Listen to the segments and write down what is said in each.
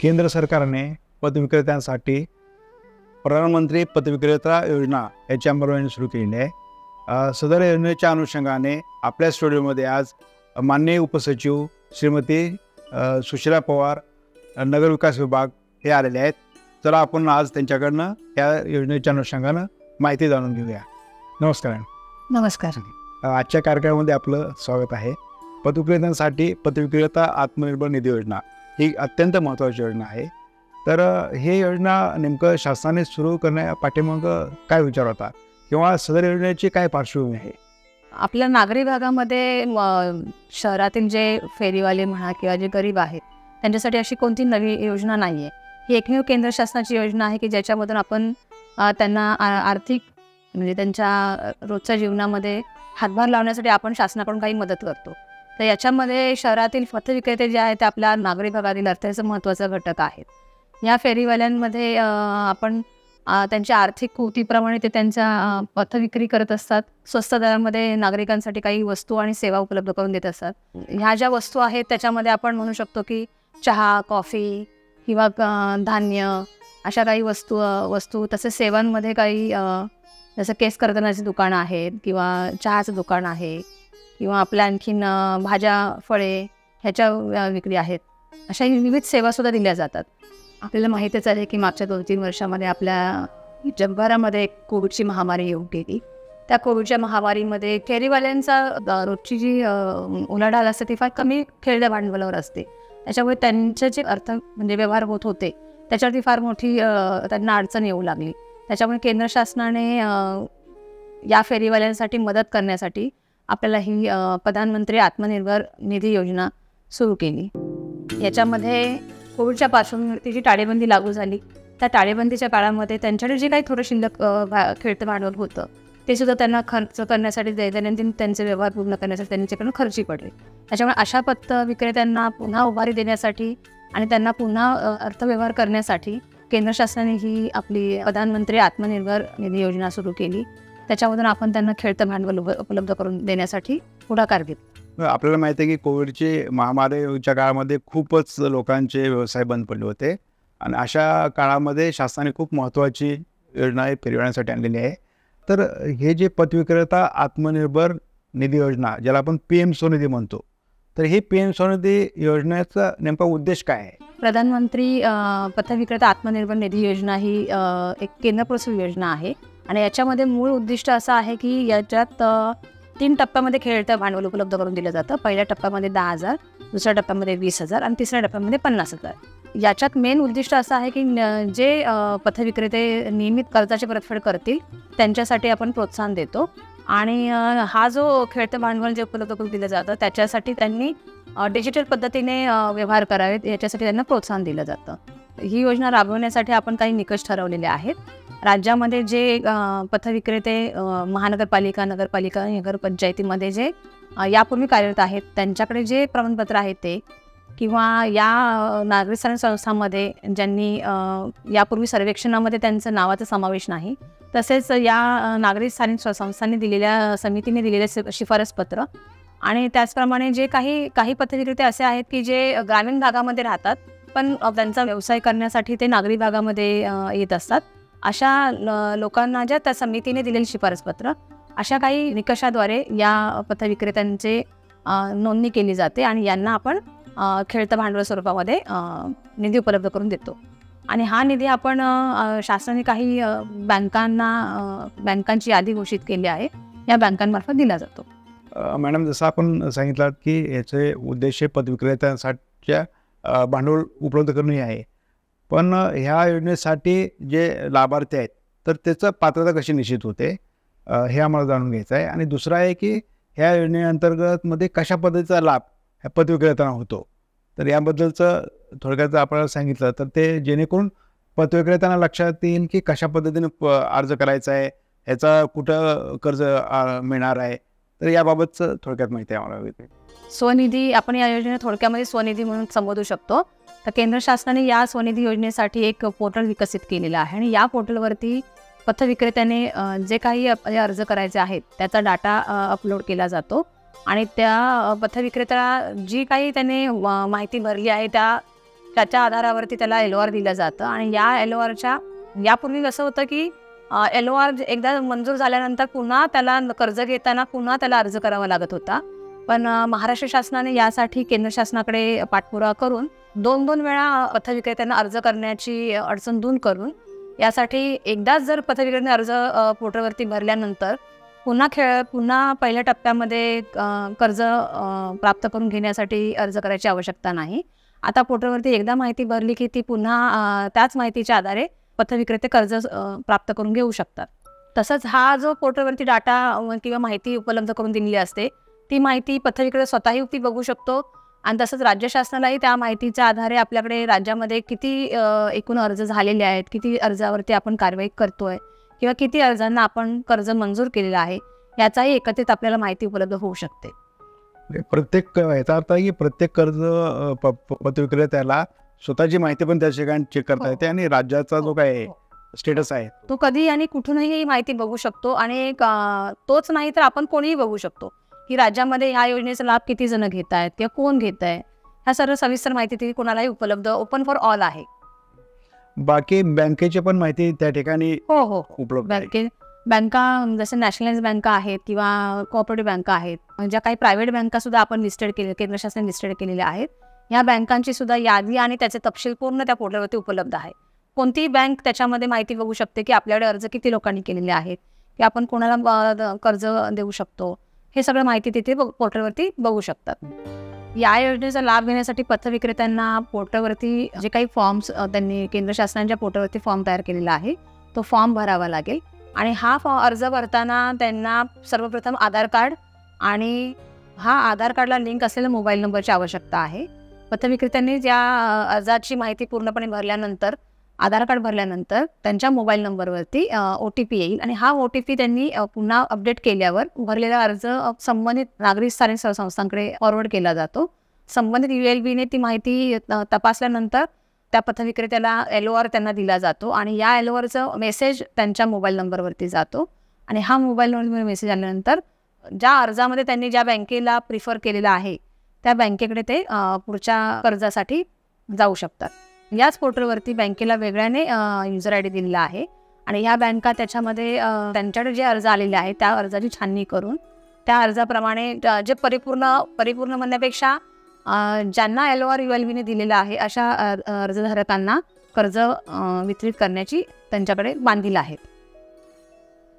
केंद्र सरकारने पतविक्रेत्यांसाठी प्रधानमंत्री पतविक्रेता योजना याची अंमलबजावणी सुरू केली आहे। सदर योजनेच्या अनुषंगाने आपल्या स्टुडिओमध्ये आज माननीय उपसचिव श्रीमती सुशीला पवार, नगर विकास विभाग हे आलेले आहेत। चला आपण आज त्यांच्याकडनं या योजनेच्या अनुषंगानं माहिती जाणून घेऊया। नमस्कार। नमस्कार। आजच्या कार्यक्रमामध्ये आपलं स्वागत आहे। पतविक्रेत्यांसाठी पतविक्रेता आत्मनिर्भर निधी योजना ही अत्यंत महत्त्वाची योजना आहे। तर ही योजना नेमकं शासनाने सुरू करण्या पाठीमागं काय विचार होता किंवा सदर योजनेची काय पार्श्वभूमी आहे? आपल्या नागरी भागामध्ये शहरातील जे फेरीवाले म्हणा किंवा जे गरीब आहेत त्यांच्यासाठी अशी कोणती नवी योजना नाही आहे। ही एकमेव केंद्र शासनाची योजना आहे की ज्याच्यामधून आपण त्यांना आर्थिक म्हणजे त्यांच्या रोजच्या जीवनामध्ये हातभार लावण्यासाठी आपण शासनाकडून काही मदत करतो। तर याच्यामध्ये शहरातील पतविक्रेते जे आहेत ते आपल्या नागरी भागातील अर्थाचा महत्त्वाचा घटक आहेत। या फेरीवाल्यांमध्ये आपण त्यांच्या आर्थिक कृतीप्रमाणे ते त्यांच्या पथविक्री करत असतात। स्वस्त दरामध्ये नागरिकांसाठी काही वस्तू आणि सेवा उपलब्ध करून देत असतात। ह्या ज्या वस्तू आहेत त्याच्यामध्ये आपण म्हणू शकतो की चहा, कॉफी किंवा धान्य अशा काही वस्तू तसेच सेवांमध्ये काही जसं केस कर्तनाची दुकानं आहेत किंवा चहाचं दुकान आहे किंवा आपल्या आणखीन भाज्या, फळे ह्याच्या विक्री आहेत। अशा विविध सेवासुद्धा दिल्या जातात। आपल्याला माहीतच आहे की मागच्या 2-3 वर्षामध्ये आपल्या जगभरामध्ये कोविडची महामारी येऊन गेली। त्या कोविडच्या महामारीमध्ये फेरीवाल्यांचा रोजची जी उलाढाल असते ती फार कमी खेळत्या भांडवलावर असते। त्याच्यामुळे त्यांचे जे म्हणजे व्यवहार होत होते त्याच्यावरती फार मोठी त्यांना अडचण येऊ लागली। त्याच्यामुळे केंद्र शासनाने या फेरीवाल्यांसाठी मदत करण्यासाठी आपल्याला ही प्रधानमंत्री आत्मनिर्भर निधी योजना सुरू केली। याच्यामध्ये कोविडच्या पार्श्वभूमीवरती जी टाळेबंदी लागू झाली त्या टाळेबंदीच्या काळामध्ये त्यांच्याकडे जे काही थोडं शिल्लक खेळतं भांडवल होतं ते सुद्धा त्यांना खर्च करण्यासाठी दैनंदिन त्यांचे व्यवहार पूर्ण करण्यासाठी त्यांच्याकडून खर्ची पडले। त्याच्यामुळे अशा पतविक्रेत्यांना पुन्हा उभारी देण्यासाठी आणि त्यांना पुन्हा अर्थव्यवहार करण्यासाठी केंद्र शासनाने ही आपली प्रधानमंत्री आत्मनिर्भर निधी योजना सुरू केली। त्याच्यामधून आपण त्यांना खेळतं भांडवल उपलब्ध करून देण्यासाठी पुढाकार घेतला। आपल्याला माहिती आहे की कोविडची महामारीच्या काळामध्ये खूपच लोकांचे व्यवसाय बंद पडले होते आणि अशा काळामध्ये शासनाने खूप महत्त्वाची योजना फेरीवाल्यांसाठी आणलेली आहे। तर हे जे पतविक्रेता आत्मनिर्भर निधी योजना ज्याला आपण PM स्वनिधी म्हणतो, तर ही PM स्वनिधी योजनेचा नेमका उद्देश काय आहे? प्रधानमंत्री पतविक्रेता आत्मनिर्भर निधी योजना ही एक केंद्रपुरस्कृत योजना आहे आणि याच्यामध्ये मूळ उद्दिष्ट असं आहे की याच्यात 3 टप्प्यामध्ये खेळतं भांडवल उपलब्ध करून दिलं जातं। पहिल्या टप्प्यामध्ये 10,000, दुसऱ्या टप्प्यामध्ये 20,000 आणि तिसऱ्या टप्प्यामध्ये 50,000। याच्यात मेन उद्दिष्ट असं आहे की जे पथविक्रेते नियमित कर्जाची परतफेड करतील त्यांच्यासाठी आपण प्रोत्साहन देतो आणि हा जो खेळतं भांडवल जे उपलब्ध करून दिलं जातं त्याच्यासाठी त्यांनी डिजिटल पद्धतीने व्यवहार करावेत याच्यासाठी त्यांना प्रोत्साहन दिलं जातं। ही योजना राबवण्यासाठी आपण काही निकष ठरवलेले आहेत। राज्यामध्ये जे पथविक्रेते महानगरपालिका, नगरपालिका, नगरपंचायतीमध्ये जे यापूर्वी कार्यरत आहेत त्यांच्याकडे जे प्रमाणपत्र आहेत ते किंवा या नागरी संस्थांमध्ये ज्यांनी यापूर्वी सर्वेक्षणामध्ये त्यांचं नावाचा समावेश नाही, तसेच या नागरी स्थानिक संस्थांनी दिलेल्या समितीने दिलेले शिफारसपत्र आणि त्याचप्रमाणे जे काही पथविक्रेते असे आहेत की जे ग्रामीण भागामध्ये राहतात पण त्यांचा व्यवसाय करण्यासाठी ते नागरी भागामध्ये येत असतात। अशा लोकांना ज्या त्या समितीने दिलेली शिफारसपत्र अशा काही निकषाद्वारे या पथविक्रेत्यांचे नोंदणी केली जाते आणि यांना आपण खेळतं भांडवल स्वरूपामध्ये निधी उपलब्ध करून देतो आणि हा निधी आपण शासनाने काही बँकांची यादी घोषित केली आहे, या बँकांमार्फत दिला जातो। मॅडम, जसं आपण सांगितलं की याचे उद्देश पतविक्रेत्यांसाठीच्या भांडवल उपलब्ध करणे आहे, पण ह्या योजनेसाठी जे लाभार्थी आहेत तर त्याचं पात्रता कशी निश्चित होते हे आम्हाला जाणून घ्यायचं आहे। आणि दुसरं आहे की ह्या योजनेअंतर्गत मध्ये कशा पद्धतीचा लाभ ह्या पतविक्रेत्यांना होतो, तर याबद्दलचं थोडक्यात आपल्याला सांगितलं तर ते जेणेकरून पतविक्रेत्यांना लक्षात येईल की कशा पद्धतीने अर्ज करायचा आहे, ह्याचा कुठं कर्ज मिळणार आहे, तर याबाबतचं थोडक्यात माहिती आम्हाला हवी आहे। स्वनिधी आपण या योजनेला थोडक्यामध्ये स्वनिधी म्हणून संबोधू शकतो। तर केंद्र शासनाने या स्वनिधी योजनेसाठी एक पोर्टल विकसित केलेलं आहे आणि या पोर्टलवरती पथविक्रेत्याने जे काही अर्ज करायचे आहेत त्याचा डाटा अपलोड केला जातो आणि त्या पथविक्रेत्याला जी काही त्याने माहिती भरली आहे त्या त्याच्या आधारावरती त्याला LOR दिलं जातं. आणि या LORच्या यापूर्वी कसं होतं की LOR एकदा मंजूर झाल्यानंतर पुन्हा त्याला कर्ज घेताना पुन्हा त्याला अर्ज करावा लागत होता. पण महाराष्ट्र शासनाने यासाठी केंद्र शासनाकडे पाठपुरावा करून 2-2 वेळा पथविक्रेत्यांना अर्ज करण्याची अडचण दूर करून यासाठी एकदाच जर पथविक्रेत्याने अर्ज पोर्टलवरती भरल्यानंतर पुन्हा पहिल्या टप्प्यामध्ये कर्ज प्राप्त करून घेण्यासाठी अर्ज करायची आवश्यकता नाही. आता पोर्टलवरती एकदा माहिती भरली की ती पुन्हा त्याच माहितीच्या आधारे पथविक्रेते कर्ज प्राप्त करून घेऊ शकतात. तसंच हा जो पोर्टलवरती डाटा किंवा माहिती उपलब्ध करून दिलेली असते ती माहिती पथविक्रेते स्वतःही ती बघू शकतो. आणि तसंच राज्य शासनालाही त्या माहितीच्या आधारे आपल्याकडे राज्यामध्ये किती एकूण अर्ज झालेले आहेत, किती अर्जावरती आपण कारवाई करतोय किंवा किती अर्जांना आपण कर्ज मंजूर केलेलं आहे याचाही एकत्रित आपल्याला माहिती उपलब्ध होऊ शकते. प्रत्येक याचा अर्थ आहे की प्रत्येक कर्ज पथविक्रेत्याला स्वतःची माहिती पण त्या ठिकाणी चेक करता येते आणि राज्याचा जो काय स्टेटस आहे तो कधी आणि कुठूनही माहिती बघू शकतो. आणि तोच नाही तर आपण कोणीही बघू शकतो की राज्यामध्ये ह्या योजनेचा लाभ किती जण घेत आहेत किंवा कोण घेत आहे, ह्या सर्व सविस्तर माहिती ती कोणालाही उपलब्ध ओपन फॉर ऑल आहे. बाकी बँकेची पण माहिती त्या ठिकाणी हो उपलब्ध आहे. बँका जसे नॅशनलाइज बँका आहेत किंवा कोऑपरेटिव्ह बँका आहेत, ज्या काही प्रायव्हेट बँका सुद्धा आपण लिस्टेड केले, केंद्र शासनाने लिस्टेड केलेल्या आहेत, या बँकांची सुद्धा यादी आणि त्याचे तपशील पूर्ण त्या पोर्टलवरती उपलब्ध आहे. कोणतीही बँक त्याच्यामध्ये माहिती बघू शकते की आपल्याकडे अर्ज किती लोकांनी केलेले आहेत की आपण कोणाला कर्ज देऊ शकतो, हे सगळं माहिती तिथे पोर्टलवरती बघू शकतात. या योजनेचा लाभ घेण्यासाठी पथविक्रेत्यांना पोर्टलवरती जे काही फॉर्म्स त्यांनी केंद्र शासनाच्या पोर्टलवरती फॉर्म तयार केलेला आहे तो फॉर्म भरावा लागेल. आणि हा अर्ज भरताना त्यांना सर्वप्रथम आधार कार्ड आणि हा आधार कार्डला लिंक असलेल्या मोबाईल नंबरची आवश्यकता आहे. पथविक्रेत्यांनी ज्या अर्जाची माहिती पूर्णपणे भरल्यानंतर आधार कार्ड भरल्यानंतर त्यांच्या मोबाईल नंबरवरती OTP येईल आणि हा OTP त्यांनी पुन्हा अपडेट केल्यावर भरलेला अर्ज संबंधित नागरी स्थानिक संस्थांकडे फॉरवर्ड केला जातो. संबंधित ULBने ती माहिती तपासल्यानंतर त्या पथविक्रेत्याला LOR त्यांना दिला जातो आणि या LORचं मेसेज त्यांच्या मोबाईल नंबरवरती जातो. आणि हा मोबाईल नंबरवर मेसेज आल्यानंतर ज्या अर्जामध्ये त्यांनी ज्या बँकेला प्रिफर केलेला आहे त्या बँकेकडे ते पुढच्या कर्जासाठी जाऊ शकतात. याच पोर्टलवरती बँकेला वेगळ्याने युजर ID दिलेला आहे आणि ह्या बँका त्याच्यामध्ये त्यांच्याकडे जे अर्ज आलेले आहेत त्या अर्जाची छाननी करून त्या अर्जाप्रमाणे जे परिपूर्ण म्हणण्यापेक्षा ज्यांना LOR ULBने दिलेला आहे अशा अर्जधारकांना कर्ज वितरित करण्याची त्यांच्याकडे बांधील आहेत.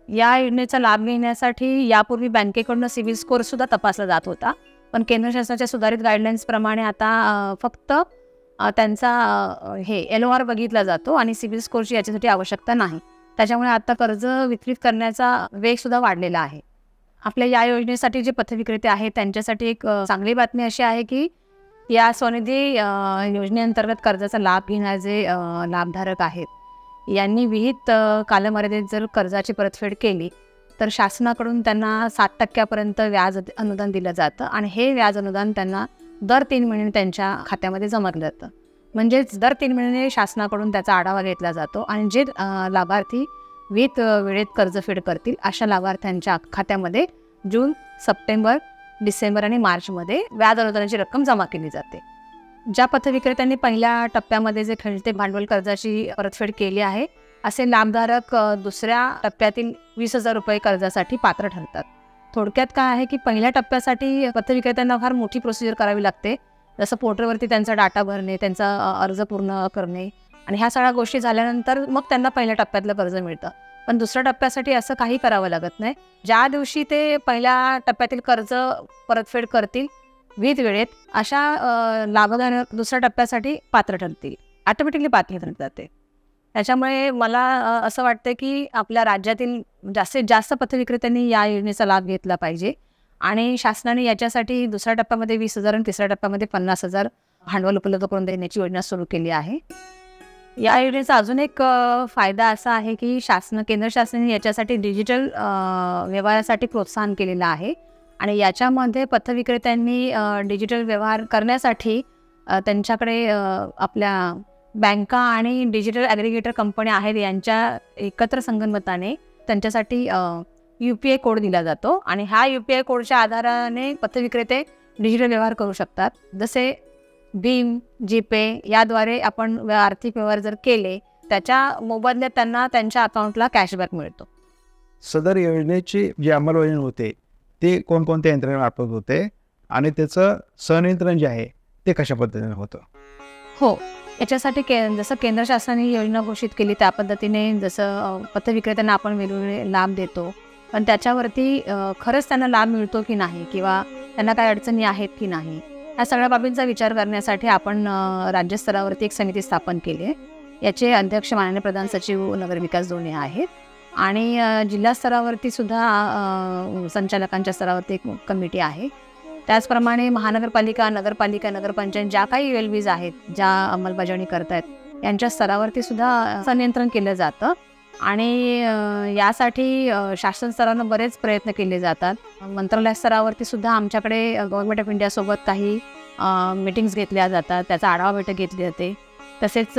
या योजनेचा लाभ घेण्यासाठी यापूर्वी बँकेकडून सिबिल स्कोअर सुद्धा तपासला जात होता. पण केंद्र शासनाच्या सुधारित गाईडलाईन्सप्रमाणे आता फक्त त्यांचा LOR बघितला जातो आणि सिबिल स्कोअरची याच्यासाठी आवश्यकता नाही. त्याच्यामुळे आता कर्ज वितरित करण्याचा वेग सुद्धा वाढलेला आहे. आपल्या या योजनेसाठी जे पथविक्रेते आहेत त्यांच्यासाठी एक चांगली बातमी अशी आहे की या स्वनिधी योजनेअंतर्गत कर्जाचा लाभ घेणारे जे लाभधारक आहेत यांनी विहित कालमर्यादेत जर कर्जाची परतफेड केली तर शासनाकडून त्यांना 7% व्याज अनुदान दिलं जातं आणि हे व्याज अनुदान त्यांना दर 3 महिने त्यांच्या खात्यामध्ये जमा केलं जातं. म्हणजेच दर 3 महिने शासनाकडून त्याचा आढावा घेतला जातो आणि जे लाभार्थी विहित वेळेत कर्जफेड करतील अशा लाभार्थ्यांच्या खात्यामध्ये जून, सप्टेंबर, डिसेंबर आणि मार्चमध्ये व्याज अनुदानाची रक्कम जमा केली जाते. ज्या पथविक्रेत्यांनी पहिल्या टप्प्यामध्ये जे खेळते भांडवल कर्जाची परतफेड केली आहे असे लाभधारक दुसऱ्या टप्प्यातील 20,000 रुपये कर्जासाठी पात्र ठरतात. थोडक्यात काय आहे की पहिल्या टप्प्यासाठी पथविक्रेत्यांना फार मोठी प्रोसिजर करावी लागते, जसं पोर्टलवरती त्यांचा डाटा भरणे, त्यांचा अर्ज पूर्ण करणे आणि ह्या सगळ्या गोष्टी झाल्यानंतर मग त्यांना पहिल्या टप्प्यातलं कर्ज मिळतं. पण दुसऱ्या टप्प्यासाठी असं काही करावं लागत नाही. ज्या दिवशी ते पहिल्या टप्प्यातील कर्ज परतफेड करतील विहित वेळेत अशा लाभधारक दुसऱ्या टप्प्यासाठी पात्र ठरतील, ऑटोमॅटिकली पात्र ठरतात ते. त्याच्यामुळे मला असं वाटतं की आपल्या राज्यातील जास्तीत जास्त पथविक्रेत्यांनी या योजनेचा लाभ घेतला पाहिजे आणि शासनाने याच्यासाठी दुसऱ्या टप्प्यामध्ये 20,000 आणि तिसऱ्या टप्प्यामध्ये 50,000 भांडवल उपलब्ध करून देण्याची योजना सुरू केली आहे. या योजनेचा अजून एक फायदा असा आहे की केंद्र शासनाने याच्यासाठी डिजिटल व्यवहारासाठी प्रोत्साहन केलेलं आहे आणि याच्यामध्ये पथविक्रेत्यांनी डिजिटल व्यवहार करण्यासाठी त्यांच्याकडे आपल्या बँका आणि डिजिटल ॲग्रिगेटर कंपन्या आहेत यांच्या एकत्र संगनमताने त्यांच्यासाठी UPI कोड दिला जातो आणि ह्या UPI कोडच्या आधाराने पथविक्रेते डिजिटल व्यवहार करू शकतात. जसे भीम, जीपे याद्वारे आपण आर्थिक व्यवहार जर केले, त्याच्या मोबदल्यात त्यांना त्यांच्या अकाउंटला कॅशबॅक मिळतो. सदर योजनेची जी अंमलबजावणी होते ते कोणकोणत्या यंत्रणेमार्फत होते आणि त्याचं संनियंत्रण जे आहे ते कशा पद्धतीने होतं? हो, याच्यासाठी जसं केंद्र शासनाने ही योजना घोषित केली त्या पद्धतीने जसं पथविक्रेत्यांना आपण वेगवेगळे लाभ देतो, पण त्याच्यावरती खरंच त्यांना लाभ मिळतो की नाही किंवा त्यांना काही अडचणी आहेत की नाही, या सगळ्या बाबींचा विचार करण्यासाठी आपण राज्यस्तरावरती एक समिती स्थापन केली आहे. याचे अध्यक्ष माननीय प्रधान सचिव नगरविकास दोन्ही आहेत आणि जिल्हा स्तरावरती सुद्धा संचालकांच्या स्तरावरती एक कमिटी आहे. त्याचप्रमाणे महानगरपालिका, नगरपालिका, नगरपंचायत ज्या काही ULBs आहेत, ज्या अंमलबजावणी करत आहेत, यांच्या स्तरावरती सुद्धा संनियंत्रण केलं जातं आणि यासाठी शासन स्तरानं बरेच प्रयत्न केले जातात. मंत्रालय स्तरावरती सुद्धा आमच्याकडे गव्हर्नमेंट ऑफ इंडियासोबत काही मीटिंग्स घेतल्या जातात, त्याचा आढावा बैठक घेतली जाते. तसेच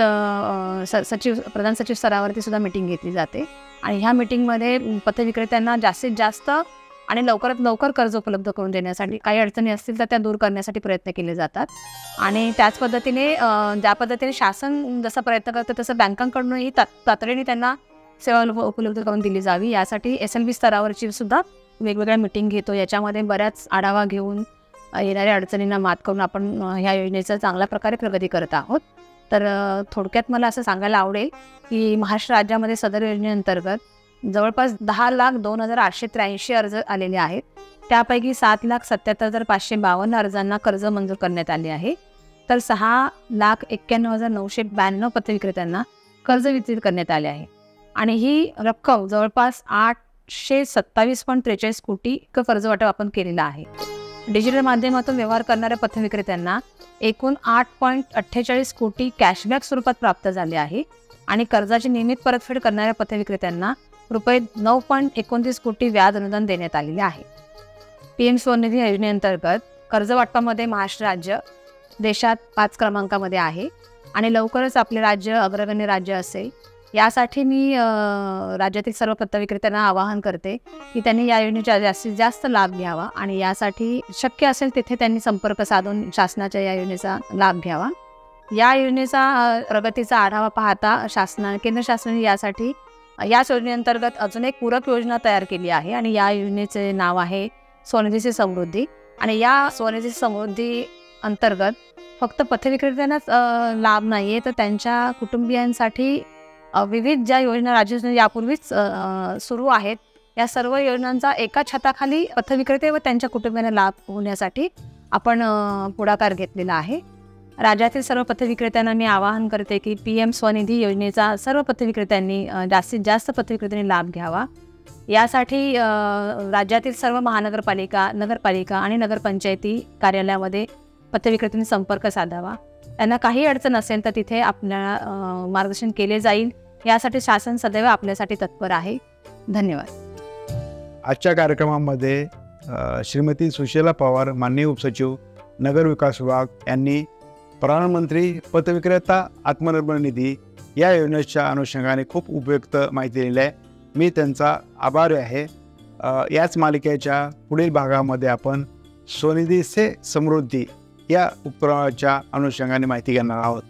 प्रधान सचिव स्तरावरती सुद्धा मीटिंग घेतली जाते आणि ह्या मीटिंगमध्ये पथविक्रेत्यांना जास्तीत जास्त आणि लवकरात लवकर कर्ज उपलब्ध करून देण्यासाठी काही अडचणी असतील तर त्या दूर करण्यासाठी प्रयत्न केले जातात. आणि त्याच पद्धतीने ज्या पद्धतीने शासन जसा प्रयत्न करतं तसं बँकांकडूनही तातडीने त्यांना सेवा उपलब्ध करून दिली जावी, यासाठी SLB स्तरावरची सुद्धा वेगवेगळ्या मीटिंग घेतो. याच्यामध्ये बऱ्याच आढावा घेऊन येणाऱ्या अडचणींना मात करून आपण ह्या योजनेचं चांगल्या प्रकारे प्रगती करत आहोत. तर थोडक्यात मला असं सांगायला आवडेल की महाराष्ट्र राज्यामध्ये सदर योजनेअंतर्गत जवळपास 10,02,883 अर्ज आलेले आहेत. त्यापैकी 7,77,552 अर्जांना कर्ज मंजूर करण्यात आले आहे. तर 6,91,992 पथविक्रेत्यांना कर्ज वितरित करण्यात आले आहे आणि ही रक्कम जवळपास 827.43 कोटी इतकं कर्ज वाटप आपण केलेलं आहे. डिजिटल माध्यमातून व्यवहार करणाऱ्या पथविक्रेत्यांना एकूण 8.48 कोटी कॅशबॅक स्वरूपात प्राप्त झाले आहे आणि कर्जाची नियमित परतफेड करणाऱ्या पथविक्रेत्यांना रुपये 9.29 कोटी व्याज अनुदान देण्यात आलेले आहे. PM स्वनिधी योजनेअंतर्गत कर्ज वाटपामध्ये महाराष्ट्र राज्य देशात 5 क्रमांकामध्ये आहे आणि लवकरच आपले राज्य अग्रगण्य राज्य असेल. यासाठी मी राज्यातील सर्व पथविक्रेत्यांना आवाहन करते की त्यांनी या योजनेचा जास्तीत जास्त लाभ घ्यावा आणि यासाठी शक्य असेल तिथे त्यांनी संपर्क साधून शासनाच्या या योजनेचा लाभ घ्यावा. या योजनेचा प्रगतीचा आढावा पाहता केंद्र शासनाने यासाठी याच योजनेअंतर्गत अजून एक पूरक योजना तयार केली आहे आणि या योजनेचे नाव आहे स्वनिधीची समृद्धी. आणि या स्वनिधी समृद्धी अंतर्गत फक्त पथविक्रेत्यांनाच लाभ नाही आहे, तर त्यांच्या कुटुंबियांसाठी विविध ज्या योजना राज्य यापूर्वीच सुरू आहेत, या सर्व योजनांचा एका छताखाली पथविक्रेते व त्यांच्या कुटुंबियांना लाभ होण्यासाठी आपण पुढाकार घेतलेला आहे. राज्यातील सर्व पथविक्रेत्यांना मी आवाहन करते की PM स्वनिधी योजनेचा सर्व पथविक्रेत्यांनी जास्तीत जास्त पथविक्रेत्यांनी लाभ घ्यावा. यासाठी राज्यातील सर्व महानगरपालिका, नगरपालिका आणि नगरपंचायती कार्यालयामध्ये पथविक्रेत्यांनी संपर्क साधावा. त्यांना काही अडचण असेल तर तिथे आपल्याला मार्गदर्शन केले जाईल. यासाठी शासन सदैव आपल्यासाठी तत्पर आहे. धन्यवाद. आजच्या कार्यक्रमामध्ये श्रीमती सुशीला पवार, माननीय उपसचिव, नगर विकास विभाग यांनी प्रधानमंत्री पथविक्रेता आत्मनिर्भर निधी या योजनेच्या अनुषंगाने खूप उपयुक्त माहिती दिली आहे. मी त्यांचा आभारी आहे. याच मालिकेच्या पुढील भागामध्ये आपण स्वनिधी से समृद्धी या उपक्रमाच्या अनुषंगाने माहिती घेणार आहोत.